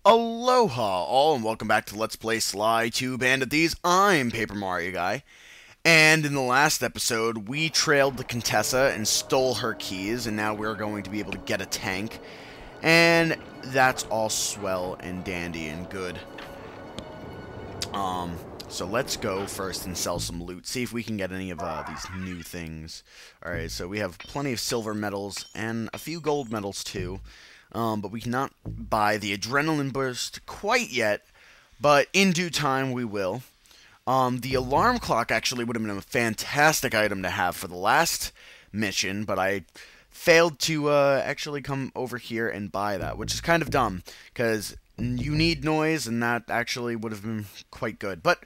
Aloha all and welcome back to Let's Play Sly 2 Bandit Thieves. I'm Paper Mario Guy. And in the last episode, we trailed the Contessa and stole her keys, and now we're going to be able to get a tank. And that's all swell and dandy and good. So let's go first and sell some loot. See if we can get any of these new things. Alright, so we have plenty of silver medals and a few gold medals too. But we cannot buy the adrenaline burst quite yet, but in due time we will. The alarm clock actually would have been a fantastic item to have for the last mission, but I failed to actually come over here and buy that, which is kind of dumb, because you need noise, and that actually would have been quite good. But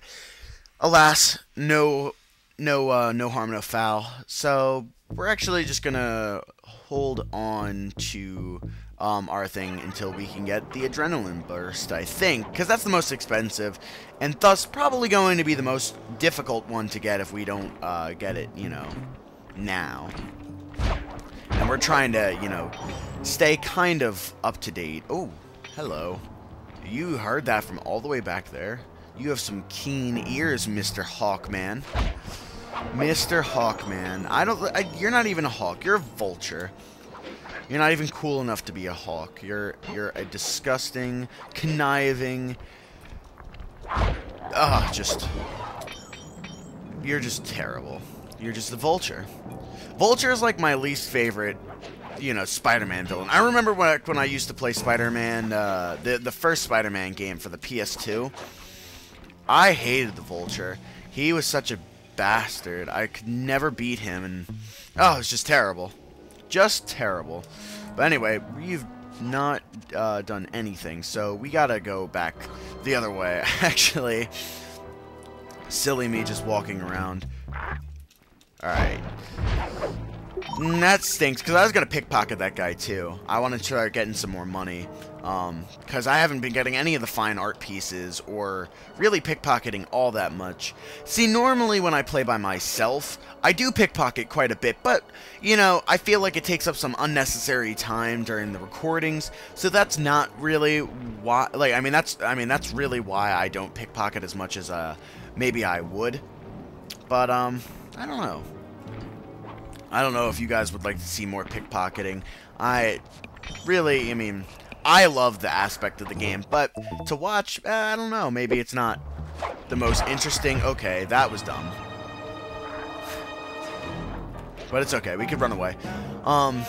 alas, no harm, no foul. So we're actually just gonna hold on to our thing until we can get the adrenaline burst, I think, because that's the most expensive, and thus probably going to be the most difficult one to get if we don't get it, now. And we're trying to, stay kind of up to date. Oh, hello. You heard that from all the way back there. You have some keen ears, Mr. Hawkman. Mr. Hawkman. You're not even a hawk. You're a vulture. You're not even cool enough to be a hawk. You're a disgusting, conniving... You're just terrible. You're just a vulture. Vulture is like my least favorite, Spider-Man villain. I remember when I used to play Spider-Man, the first Spider-Man game for the PS2. I hated the Vulture. He was such a bastard. I could never beat him, and... oh, it's just terrible. Just terrible. But anyway, we've not done anything, so we gotta go back the other way. Actually, silly me just walking around. Alright. That stinks, because I was going to pickpocket that guy, too. I want to try getting some more money, because I haven't been getting any of the fine art pieces, or really pickpocketing all that much. See, normally when I play by myself, I do pickpocket quite a bit, but, I feel like it takes up some unnecessary time during the recordings, so that's not really why, that's really why I don't pickpocket as much as, maybe I would. But, I don't know. I don't know if you guys would like to see more pickpocketing. I love the aspect of the game, but to watch, I don't know, maybe it's not the most interesting. Okay, that was dumb. But it's okay, we could run away. I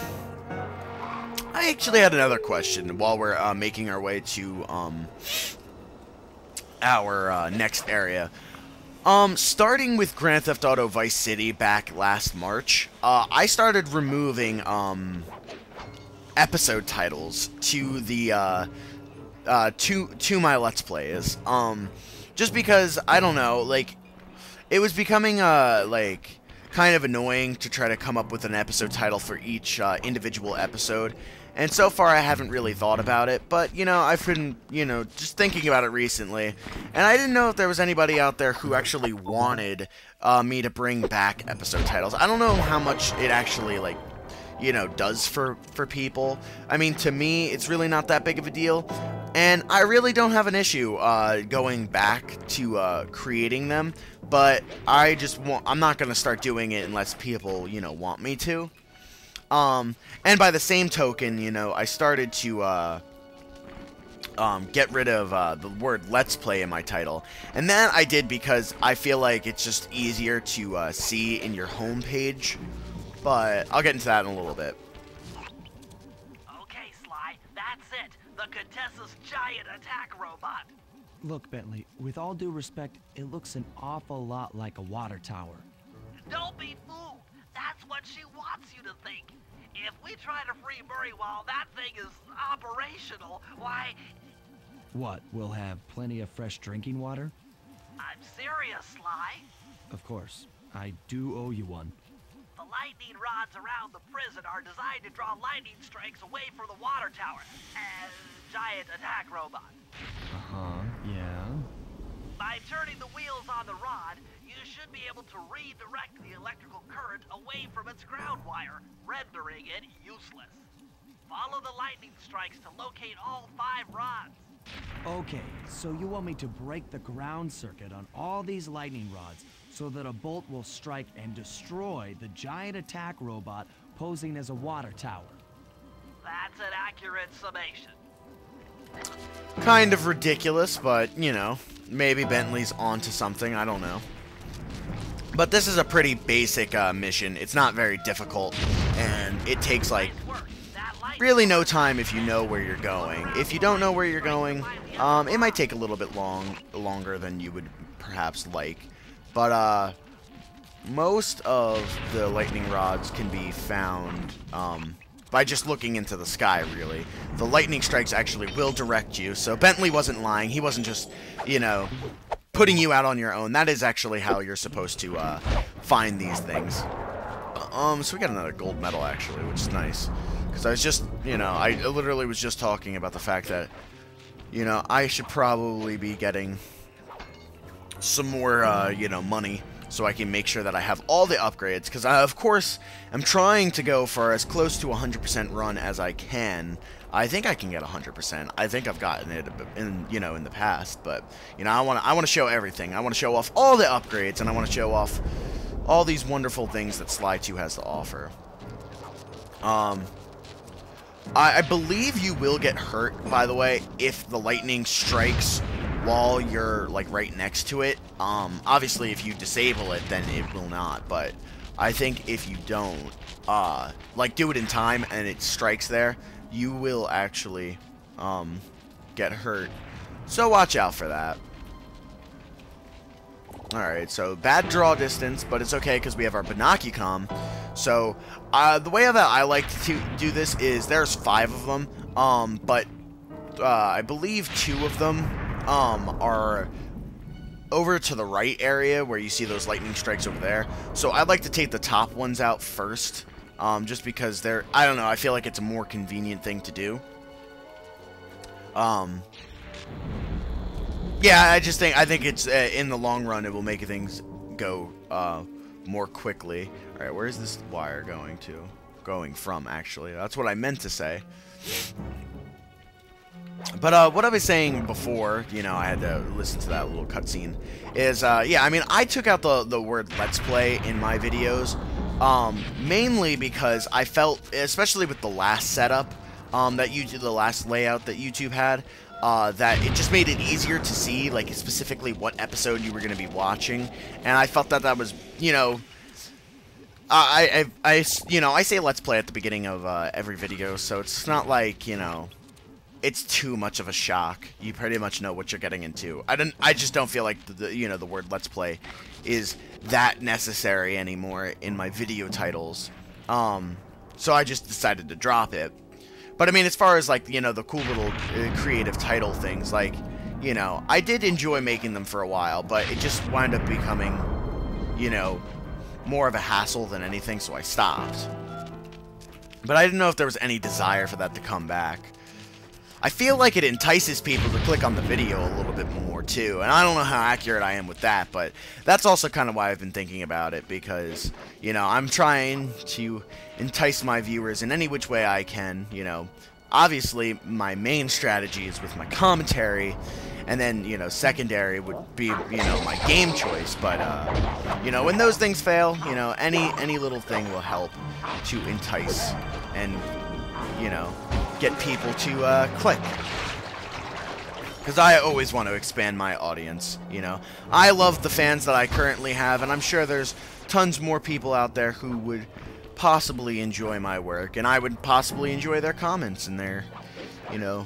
actually had another question while we're making our way to our next area. Starting with Grand Theft Auto Vice City back last March, I started removing, episode titles to the, to my Let's Plays, just because, I don't know, like, it was becoming, kind of annoying to try to come up with an episode title for each, individual episode. And so far, I haven't really thought about it, but, I've been, just thinking about it recently, and I didn't know if there was anybody out there who actually wanted me to bring back episode titles. I don't know how much it actually, does for people. I mean, to me, it's really not that big of a deal, and I really don't have an issue going back to creating them, but I'm not going to start doing it unless people, want me to. And by the same token, I started to, get rid of, the word Let's Play in my title. And that I did because I feel like it's just easier to, see in your homepage. But I'll get into that in a little bit. Okay, Sly, that's it. The Contessa's giant attack robot. Look, Bentley, with all due respect, it looks an awful lot like a water tower. Don't be fooled. That's what she wants you to think. If we try to free Murray while that thing is operational, why... What, we'll have plenty of fresh drinking water? I'm serious, Sly. Of course. I do owe you one. The lightning rods around the prison are designed to draw lightning strikes away from the water tower. Giant attack robot. Uh-huh, yeah. By turning the wheels on the rod, you should be able to redirect the electrical current away from its ground wire, rendering it useless. Follow the lightning strikes to locate all 5 rods. Okay, so you want me to break the ground circuit on all these lightning rods so that a bolt will strike and destroy the giant attack robot posing as a water tower. That's an accurate summation. Kind of ridiculous, but, you know, maybe Bentley's onto something, I don't know. But this is a pretty basic mission. It's not very difficult, and it takes, like, really no time if you know where you're going. If you don't know where you're going, it might take a little bit longer than you would perhaps like. But most of the lightning rods can be found by just looking into the sky, really. The lightning strikes actually will direct you, so Bentley wasn't lying. He wasn't just, you know, putting you out on your own. That is actually how you're supposed to find these things. So we got another gold medal, actually, which is nice. Because I was just, you know, I literally was just talking about the fact that, you know, I should probably be getting some more, you know, money so I can make sure that I have all the upgrades. Because I, of course, am trying to go for as close to 100% run as I can. I think I can get 100%. I think I've gotten it in, you know, in the past. But, you know, I want to show everything. I want to show off all the upgrades, and I want to show off all these wonderful things that Sly 2 has to offer. I believe you will get hurt, by the way, if the lightning strikes while you're, like, right next to it. Obviously, if you disable it, then it will not, but I think if you don't, like, do it in time and it strikes there, you will actually, get hurt. So watch out for that. Alright, so bad draw distance, but it's okay because we have our Binocucom. So, the way that I like to do this is, there's 5 of them, but I believe 2 of them are over to the right area where you see those lightning strikes over there. So I'd like to take the top ones out first, just because they're, I don't know, I feel like it's a more convenient thing to do. Yeah, I think it's, in the long run, it will make things go, more quickly. Alright, where is this wire going from, actually? That's what I meant to say. But, what I was saying before, you know, I had to listen to that little cutscene, is, yeah, I mean, I took out the word Let's Play in my videos, mainly because I felt, especially with the last setup, the last layout that YouTube had, that it just made it easier to see, like, specifically what episode you were going to be watching, and I felt that that was, you know, you know, I say Let's Play at the beginning of, every video, so it's not like, you know, it's too much of a shock. You pretty much know what you're getting into. I just don't feel like you know, the word Let's Play is that necessary anymore in my video titles. So I just decided to drop it. But I mean, as far as, like, you know, the cool little creative title things, like, you know, I did enjoy making them for a while, but it just wound up becoming, you know, more of a hassle than anything, so I stopped. But I didn't know if there was any desire for that to come back. I feel like it entices people to click on the video a little bit more, too. And I don't know how accurate I am with that, but that's also kind of why I've been thinking about it, because, you know, I'm trying to entice my viewers in any which way I can, you know. Obviously, my main strategy is with my commentary, and then, you know, secondary would be, you know, my game choice. But, you know, when those things fail, you know, any little thing will help to entice and, you know, get people to click. Because I always want to expand my audience, you know. I love the fans that I currently have, and I'm sure there's tons more people out there who would possibly enjoy my work, and I would possibly enjoy their comments and their, you know,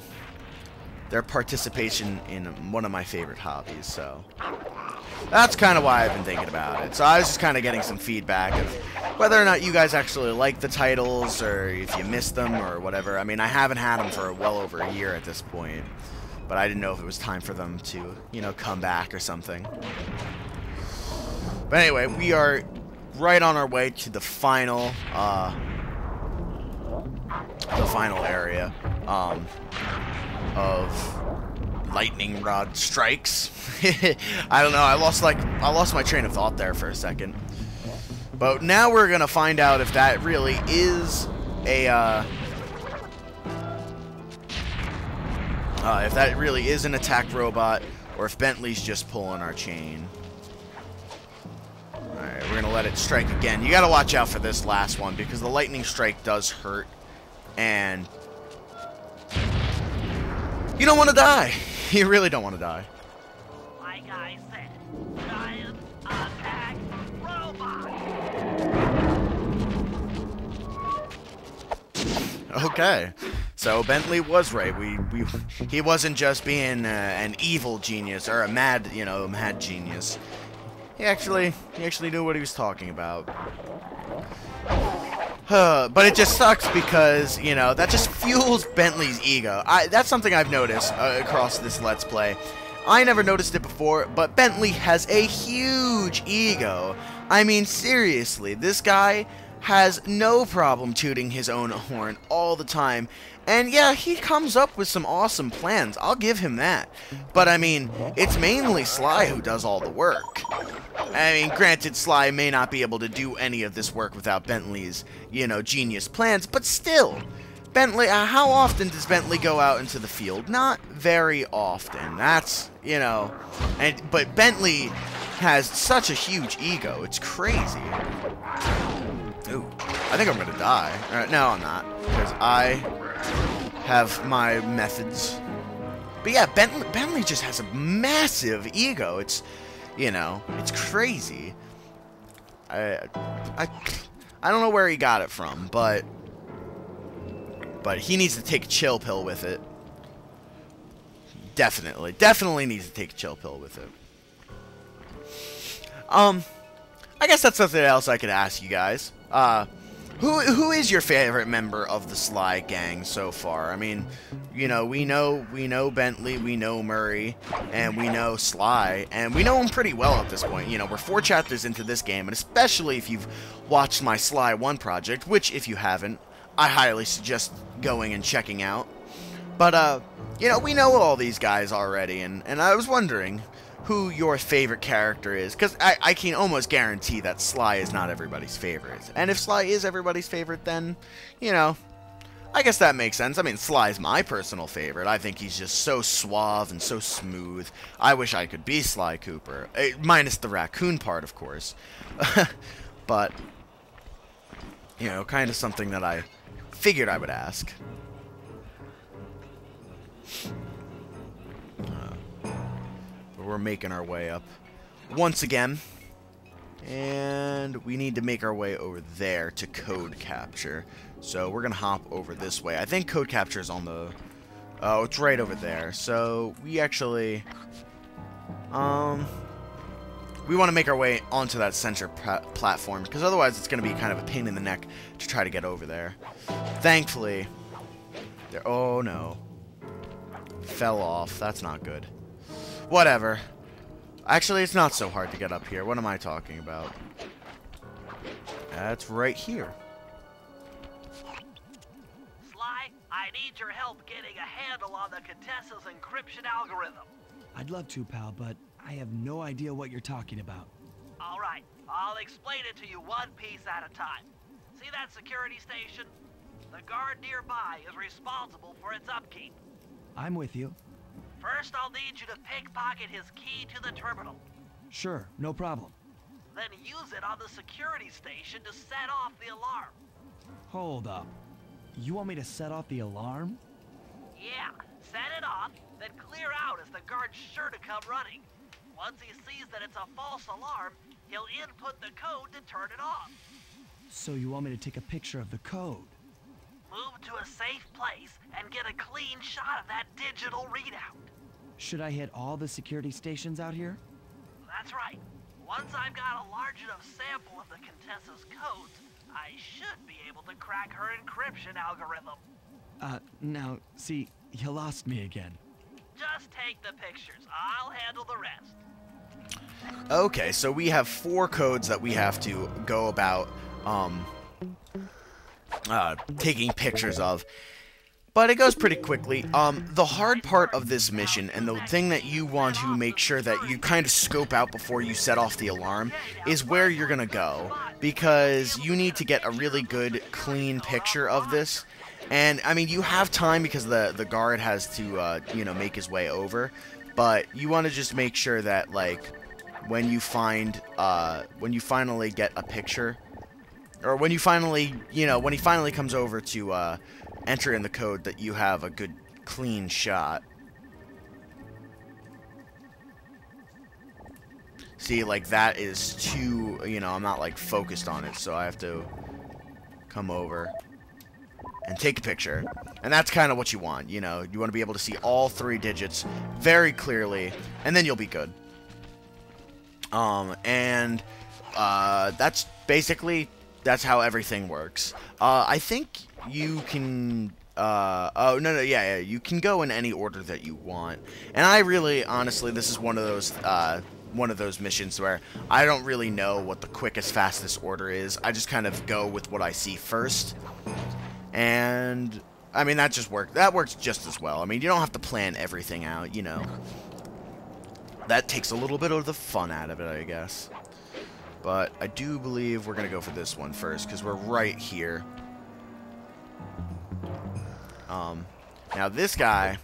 their participation in one of my favorite hobbies. So that's kind of why I've been thinking about it. So I was just kind of getting some feedback of whether or not you guys actually like the titles, or if you missed them, or whatever. I mean, I haven't had them for well over a year at this point, but I didn't know if it was time for them to, you know, come back or something. But anyway, we are right on our way to the final area of lightning rod strikes. I don't know, I lost my train of thought there for a second. But now we're gonna find out if that really is a If that really is an attack robot, or if Bentley's just pulling our chain. Alright, we're gonna let it strike again. You gotta watch out for this last one, because the lightning strike does hurt, and you don't want to die. You really don't want to die. Like I said, giant attack robot. Okay, so Bentley was right. He wasn't just being an evil genius or a mad genius. He actually knew what he was talking about. But it just sucks because, that just fuels Bentley's ego. That's something I've noticed across this Let's Play. I never noticed it before, but Bentley has a huge ego. I mean, seriously, this guy has no problem tooting his own horn all the time. And yeah, he comes up with some awesome plans. I'll give him that. But I mean, it's mainly Sly who does all the work. I mean, granted, Sly may not be able to do any of this work without Bentley's, genius plans, but still. Bentley, how often does Bentley go out into the field? Not very often. That's, but Bentley has such a huge ego. It's crazy. Ooh, I think I'm gonna die. No, I'm not, because I have my methods. But yeah, Bentley just has a massive ego. It's, it's crazy. I don't know where he got it from, but he needs to take a chill pill with it. Definitely needs to take a chill pill with it. I guess that's something else I could ask you guys. Who is your favorite member of the Sly gang so far? I mean, we know Bentley, we know Murray, and we know Sly, and we know him pretty well at this point. We're 4 chapters into this game, and especially if you've watched my Sly 1 project, which if you haven't, I highly suggest going and checking out. But, we know all these guys already, and I was wondering who your favorite character is, because I can almost guarantee that Sly is not everybody's favorite. And if Sly is everybody's favorite, then, I guess that makes sense. I mean, Sly's my personal favorite. I think he's just so suave and so smooth. I wish I could be Sly Cooper. Minus the raccoon part, of course. But, kind of something that I figured I would ask. We're making our way up once again, and we need to make our way over there to code capture. So we're gonna hop over this way. I think code capture is on the it's right over there. So we actually we want to make our way onto that center platform, because otherwise it's gonna be kind of a pain in the neck to try to get over there. Thankfully there, oh no, fell off. That's not good. Whatever. Actually, it's not so hard to get up here. What am I talking about? That's right here. Sly, I need your help getting a handle on the Contessa's encryption algorithm. I'd love to, pal, but I have no idea what you're talking about. All right, I'll explain it to you one piece at a time. See that security station? The guard nearby is responsible for its upkeep. I'm with you. First, I'll need you to pickpocket his key to the terminal. Sure, no problem. Then use it on the security station to set off the alarm. Hold up. You want me to set off the alarm? Yeah, set it off, then clear out as the guard's sure to come running. Once he sees that it's a false alarm, he'll input the code to turn it off. So you want me to take a picture of the code? Move to a safe place and get a clean shot of that digital readout. Should I hit all the security stations out here? That's right. Once I've got a large enough sample of the Contessa's codes, I should be able to crack her encryption algorithm. Now, see, you lost me again. Just take the pictures. I'll handle the rest. Okay, so we have 4 codes that we have to go about, taking pictures of. But it goes pretty quickly. The hard part of this mission, and the thing that you want to make sure that you kind of scope out before you set off the alarm, is where you're gonna go. Because you need to get a really good, clean picture of this. And, I mean, you have time because the guard has to, you know, make his way over. But you want to just make sure that, like, when you finally get a picture, or when you finally, you know, when he finally comes over to enter in the code, that you have a good, clean shot. See, like, that is too, you know, I'm not, like, focused on it, so I have to come over and take a picture. And that's kind of what you want, you know. You want to be able to see all 3 digits very clearly, and then you'll be good. That's basically, that's how everything works. I think you can, oh, no, yeah, you can go in any order that you want. And I really, honestly, this is one of those missions where I don't really know what the quickest, fastest order is. I just kind of go with what I see first. And, I mean, that works just as well. I mean, you don't have to plan everything out, you know. That takes a little bit of the fun out of it, I guess. But I do believe we're going to go for this one first, because we're right here. Now this guy,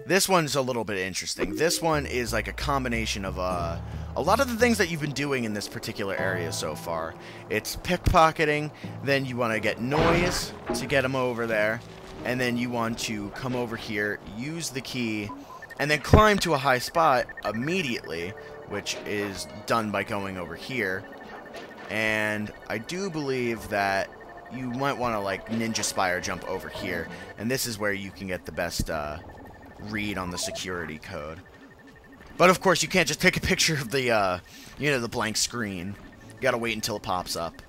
this one's a little bit interesting. This one is like a combination of a lot of the things that you've been doing in this particular area so far. It's pickpocketing, then you want to get noise to get him over there, and then you want to come over here, use the key, and then climb to a high spot immediately, which is done by going over here. And I do believe that you might want to, like, ninja spire jump over here, and this is where you can get the best read on the security code. But of course, you can't just take a picture of the, you know, the blank screen. You gotta wait until it pops up.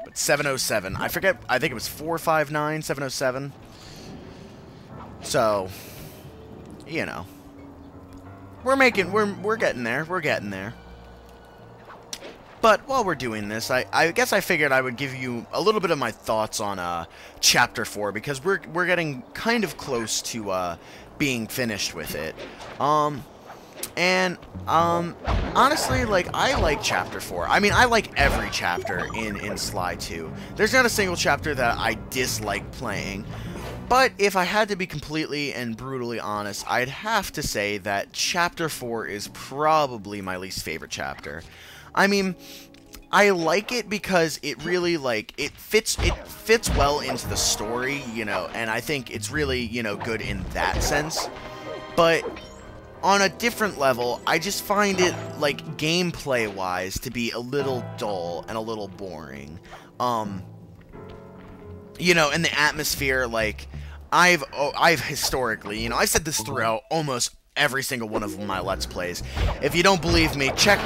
But 707, I forget, I think it was 459, 707. So, you know, we're getting there, we're getting there. But while we're doing this, I guess I figured I would give you a little bit of my thoughts on Chapter 4, because we're getting kind of close to being finished with it. Honestly, like, I like Chapter 4. I mean, I like every chapter in Sly 2. There's not a single chapter that I dislike playing. But if I had to be completely and brutally honest, I'd have to say that Chapter 4 is probably my least favorite chapter. I mean, I like it because it really, like, it fits well into the story, you know, and I think it's really, you know, good in that sense. But on a different level, I just find it, like, gameplay-wise, to be a little dull and a little boring. You know, and the atmosphere, like, I've historically, you know, I've said this throughout almost every single one of my Let's Plays. If you don't believe me, check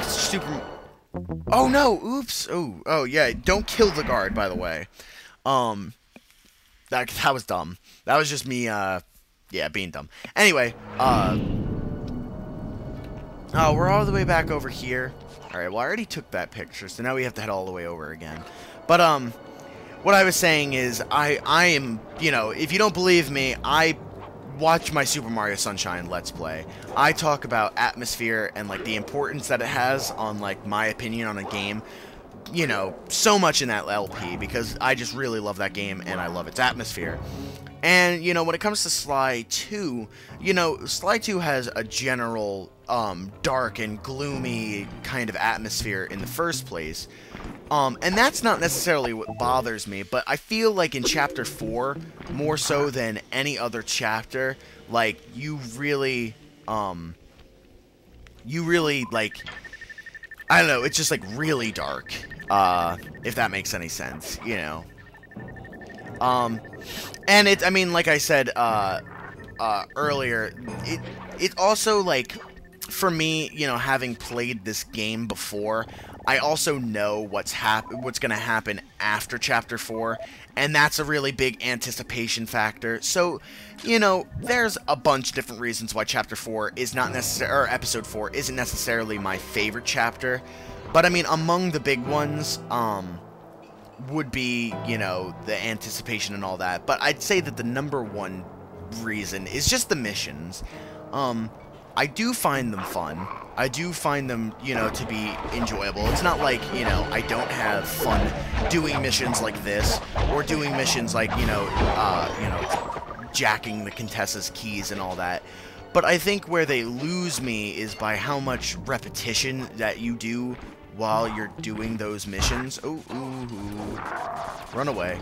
Oh no! Oops! Oh yeah! Don't kill the guard, by the way. That was dumb. That was just me. Yeah, being dumb. Anyway, oh, we're all the way back over here. All right. Well, I already took that picture, so now we have to head all the way over again. But what I was saying is, I am, you know, if you don't believe me, I watch my Super Mario Sunshine Let's Play. I talk about atmosphere and, like, the importance that it has on, like, my opinion on a game, you know, so much in that LP, because I just really love that game and I love its atmosphere. And, you know, when it comes to Sly 2, you know, Sly 2 has a general dark and gloomy kind of atmosphere in the first place. And that's not necessarily what bothers me, but I feel like in Chapter 4, more so than any other chapter, like, you really, like, I don't know, it's just, like, really dark, if that makes any sense, you know. And I mean, like I said, earlier, it also, like, for me, you know, having played this game before, I also know what's gonna happen after Chapter 4, and that's a really big anticipation factor. So, you know, there's a bunch of different reasons why Chapter 4 is not necessarily, or Episode 4 isn't necessarily my favorite chapter. But I mean, among the big ones, would be, you know, the anticipation and all that. But I'd say that the #1 reason is just the missions. I do find them fun. I do find them, you know, to be enjoyable. It's not like, you know, I don't have fun doing missions like this, or doing missions like, you know, jacking the Contessa's keys and all that. But I think where they lose me is by how much repetition that you do while you're doing those missions. Oh, ooh, run away.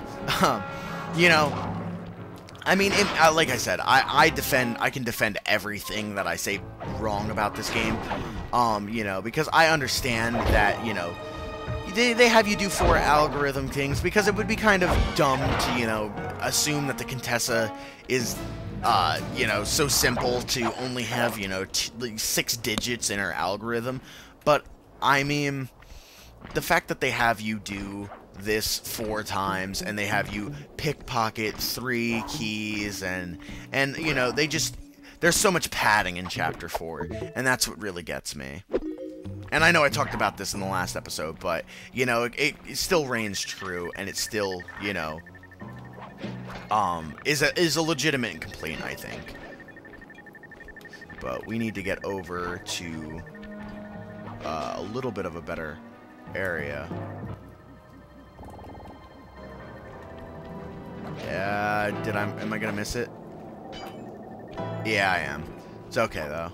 You know, I mean, like I said, I can defend everything that I say wrong about this game, you know, because I understand that, you know, they have you do 4 algorithm things, because it would be kind of dumb to, you know, assume that the Contessa is, you know, so simple to only have, you know, 6 digits in her algorithm. But, I mean, the fact that they have you do this 4 times, and they have you pickpocket 3 keys, and you know, there's so much padding in Chapter 4, and that's what really gets me. And I know I talked about this in the last episode, but, you know, it still reigns true, and it still, you know, is a legitimate complaint, I think. But we need to get over to a little bit of a better area. Yeah, am I gonna miss it? Yeah, I am. It's okay, though.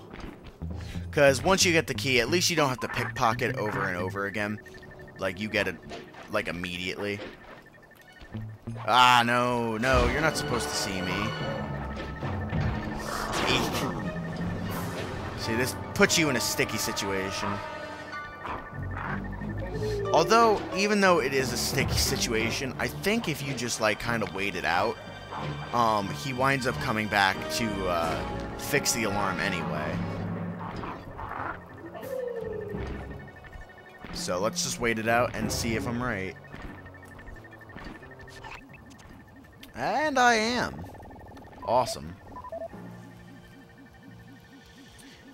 Because once you get the key, at least you don't have to pickpocket over and over again. Like, you get it, like, immediately. Ah, no, you're not supposed to see me. Eek. See, this puts you in a sticky situation. Although, even though it is a sticky situation, I think if you just, like, kind of wait it out, he winds up coming back to, fix the alarm anyway. So, let's just wait it out and see if I'm right. And I am. Awesome.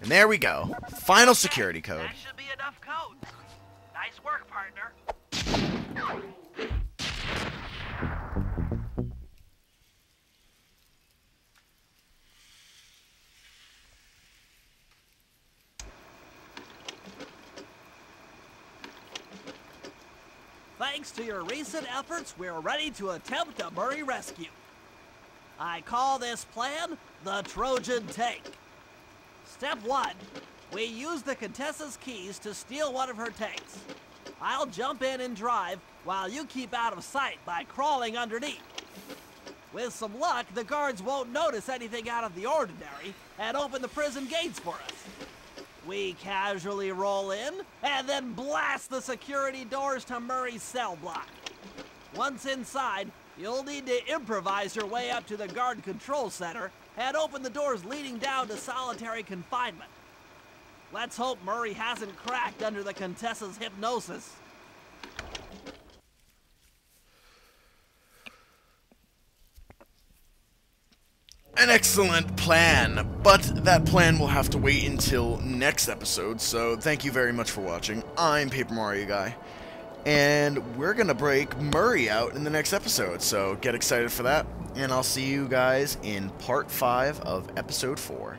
And there we go. Final security code. That should be enough codes. Nice work, partner. Thanks to your recent efforts, we're ready to attempt a Murray rescue. I call this plan the Trojan Take. Step 1. We use the Contessa's keys to steal one of her tanks. I'll jump in and drive while you keep out of sight by crawling underneath. With some luck, the guards won't notice anything out of the ordinary and open the prison gates for us. We casually roll in and then blast the security doors to Murray's cell block. Once inside, you'll need to improvise your way up to the guard control center and open the doors leading down to solitary confinement. Let's hope Murray hasn't cracked under the Contessa's hypnosis. An excellent plan, but that plan will have to wait until next episode, so thank you very much for watching. I'm Paper Mario Guy, and we're gonna break Murray out in the next episode, so get excited for that, and I'll see you guys in part 5 of episode 4.